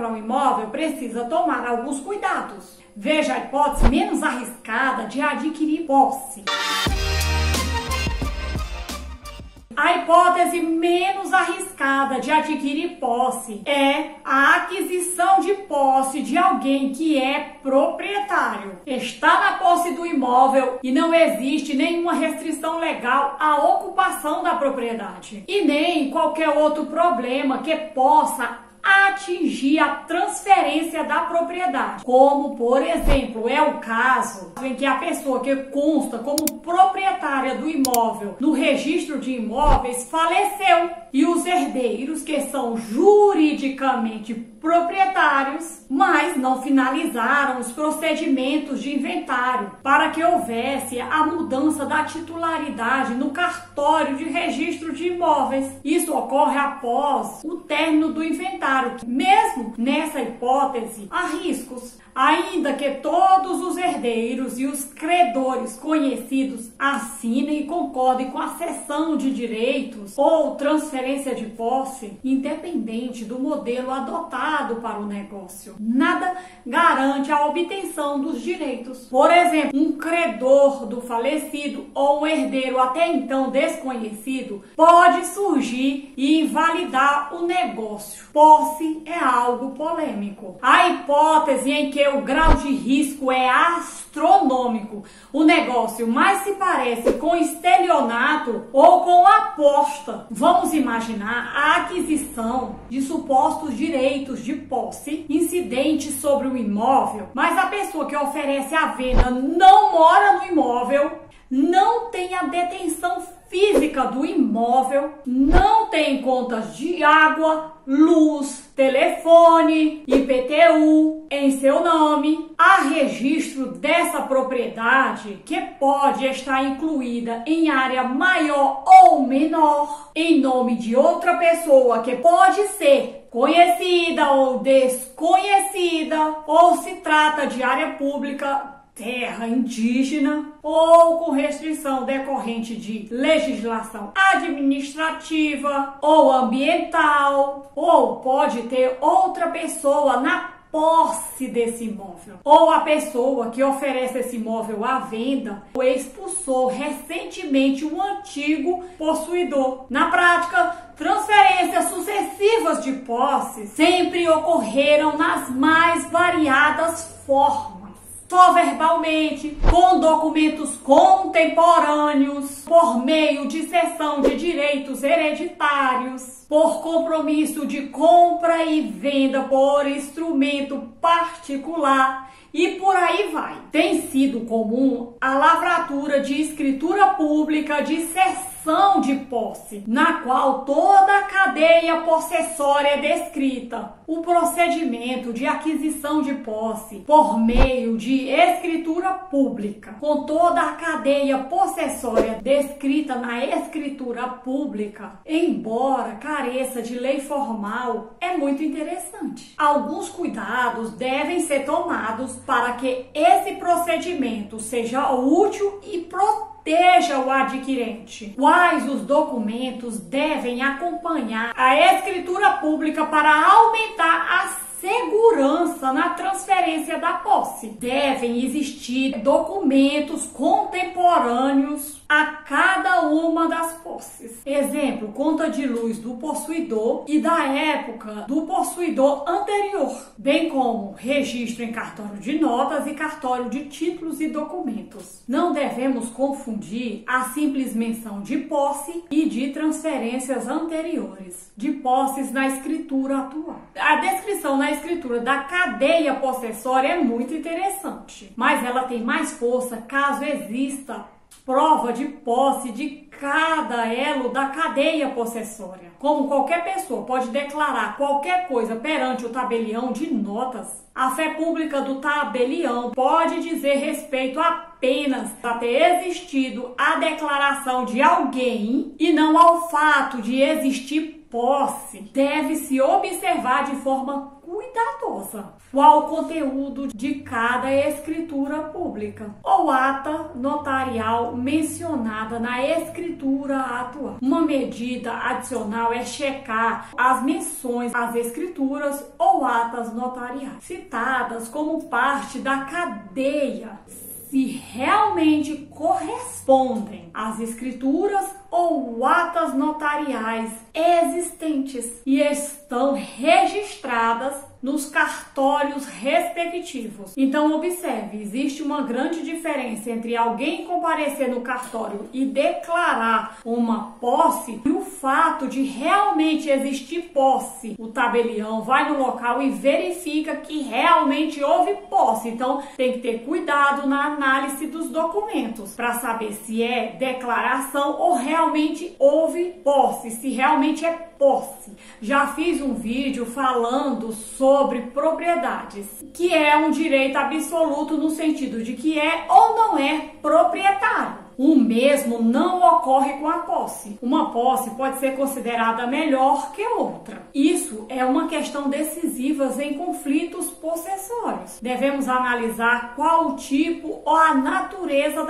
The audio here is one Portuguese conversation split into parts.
comprar um imóvel precisa tomar alguns cuidados. Veja a hipótese menos arriscada de adquirir posse. A hipótese menos arriscada de adquirir posse é a aquisição de posse de alguém que é proprietário. Está na posse do imóvel e não existe nenhuma restrição legal à ocupação da propriedade. E nem qualquer outro problema que possa atingir a transferência da propriedade, como por exemplo é o caso em que a pessoa que consta como proprietária do imóvel no registro de imóveis faleceu e os herdeiros, que são juridicamente proprietários, mas não finalizaram os procedimentos de inventário para que houvesse a mudança da titularidade no cartório de registro de imóveis. Isso ocorre após o término do inventário. Mesmo nessa hipótese, há riscos, ainda que todos os herdeiros e os credores conhecidos assinem e concordem com a cessão de direitos ou transferência de posse, independente do modelo adotado para o negócio. Nada garante a obtenção dos direitos. Por exemplo, um credor do falecido ou um herdeiro até então desconhecido pode surgir e invalidar o negócio. Posse é algo polêmico. A hipótese em que o grau de risco é astronômico, o negócio mais se parece com estelionato ou com aposta. Vamos imaginar a aquisição de supostos direitos de posse incidentes sobre o imóvel, mas a pessoa que oferece a venda não mora no imóvel, não tem a detenção física do imóvel, não tem contas de água, luz, telefone, IPTU em seu nome. Há registro dessa propriedade que pode estar incluída em área maior ou menor, em nome de outra pessoa que pode ser conhecida ou desconhecida, ou se trata de área pública, terra indígena, ou com restrição decorrente de legislação administrativa ou ambiental, ou pode ter outra pessoa na posse desse imóvel, ou a pessoa que oferece esse imóvel à venda expulsou recentemente um antigo possuidor. Na prática, transferências sucessivas de posse sempre ocorreram nas mais variadas formas. Só verbalmente, com documentos contemporâneos, por meio de cessão de direitos hereditários, por compromisso de compra e venda por instrumento particular e por aí vai. Tem sido comum a lavratura de escritura pública de cessão de posse, na qual toda a cadeia possessória é descrita. O procedimento de aquisição de posse por meio de escritura pública, com toda a cadeia possessória descrita na escritura pública, embora careça de lei formal, é muito interessante. Alguns cuidados devem ser tomados para que esse procedimento seja útil e proteja o adquirente. Quais os documentos devem acompanhar a escritura pública para aumentar a segurança na transferência da posse? Devem existir documentos contemporâneos a cada uma das posses. Exemplo, conta de luz do possuidor e da época do possuidor anterior, bem como registro em cartório de notas e cartório de títulos e documentos. Não devemos confundir a simples menção de posse e de transferências anteriores, de posses na escritura atual. A descrição na escritura da cadeia possessória é muito interessante, mas ela tem mais força caso exista prova de posse de cada elo da cadeia possessória. Como qualquer pessoa pode declarar qualquer coisa perante o tabelião de notas, a fé pública do tabelião pode dizer respeito apenas a ter existido a declaração de alguém e não ao fato de existir posse, deve-se observar de forma cuidadosa qual o conteúdo de cada escritura pública ou ata notarial mencionada na escritura atual. Uma medida adicional é checar as menções às escrituras ou atas notariais citadas como parte da cadeia, se realmente correspondem às escrituras ou atas notariais existentes e estão registradas nos cartórios respectivos. Então observe, existe uma grande diferença entre alguém comparecer no cartório e declarar uma posse e o fato de realmente existir posse. O tabelião vai no local e verifica que realmente houve posse. Então tem que ter cuidado na análise dos documentos para saber se é declaração ou realmente houve posse, se realmente é posse. Já fiz um vídeo falando sobre propriedades, que é um direito absoluto no sentido de que é ou não é proprietário. O mesmo não ocorre com a posse. Uma posse pode ser considerada melhor que outra. Isso é uma questão decisiva em conflitos possessórios. Devemos analisar qual o tipo ou a natureza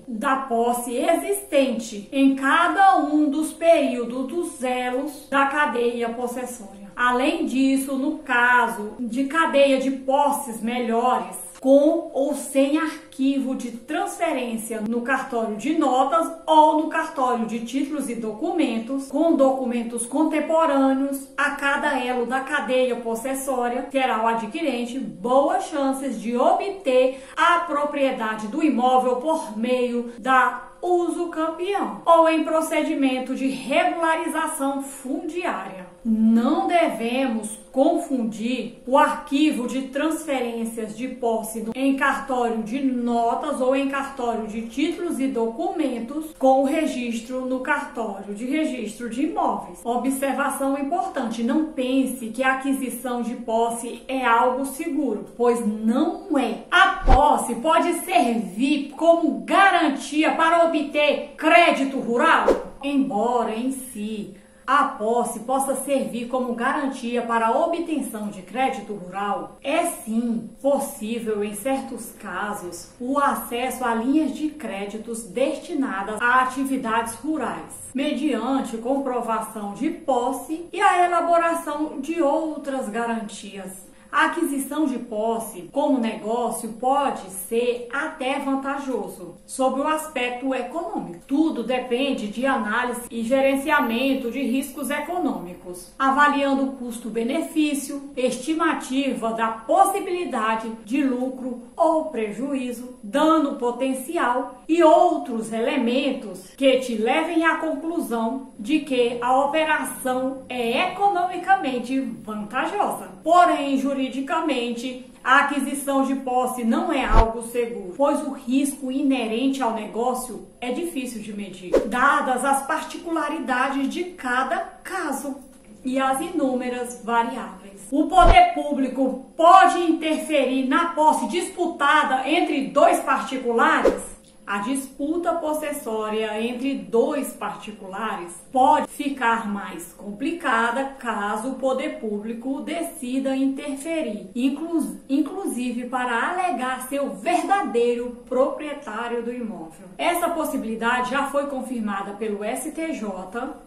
da posse existente em cada um dos períodos dos elos da cadeia possessória. Além disso, no caso de cadeia de posses melhores, com ou sem arquivo de transferência no cartório de notas ou no cartório de títulos e documentos, com documentos contemporâneos a cada elo da cadeia possessória, terá o adquirente boas chances de obter a propriedade do imóvel por meio da uso campeão ou em procedimento de regularização fundiária. Não devemos confundir o arquivo de transferências de posse em cartório de notas ou em cartório de títulos e documentos com o registro no cartório de registro de imóveis. Observação importante: não pense que a aquisição de posse é algo seguro, pois não é. A posse pode servir como garantia para obter crédito rural, embora em si a posse possa servir como garantia para a obtenção de crédito rural. É sim possível, em certos casos, o acesso a linhas de créditos destinadas a atividades rurais, mediante comprovação de posse e a elaboração de outras garantias. A aquisição de posse como negócio pode ser até vantajoso sob o aspecto econômico. Tudo depende de análise e gerenciamento de riscos econômicos, avaliando o custo-benefício, estimativa da possibilidade de lucro ou prejuízo, dano potencial e outros elementos que te levem à conclusão de que a operação é economicamente vantajosa. Porém, juridicamente, a aquisição de posse não é algo seguro, pois o risco inerente ao negócio é difícil de medir, dadas as particularidades de cada caso e as inúmeras variáveis. O poder público pode interferir na posse disputada entre dois particulares? A disputa possessória entre dois particulares pode ficar mais complicada caso o poder público decida interferir, inclusive para alegar ser o verdadeiro proprietário do imóvel. Essa possibilidade já foi confirmada pelo STJ,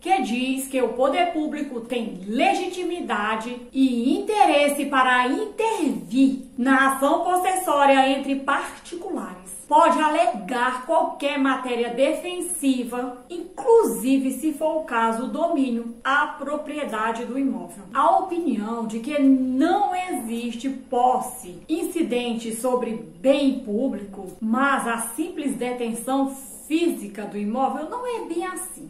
que diz que o poder público tem legitimidade e interesse para intervir na ação possessória entre particulares. Pode alegar qualquer matéria defensiva, inclusive, se for o caso, o domínio à propriedade do imóvel. A opinião de que não existe posse incidente sobre bem público, mas a simples detenção física do imóvel, não é bem assim.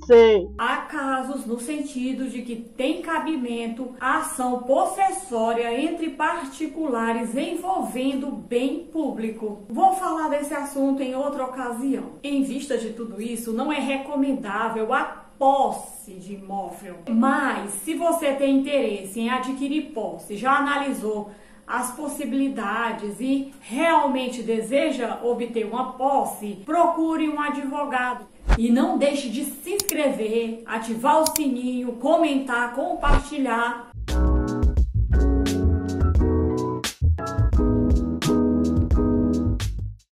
Sim. Há casos no sentido de que tem cabimento a ação possessória entre particulares envolvendo bem público. Vou falar desse assunto em outra ocasião. Em vista de tudo isso, não é recomendável a posse de imóvel. Mas, se você tem interesse em adquirir posse, já analisou as possibilidades e realmente deseja obter uma posse, procure um advogado. E não deixe de se inscrever, ativar o sininho, comentar, compartilhar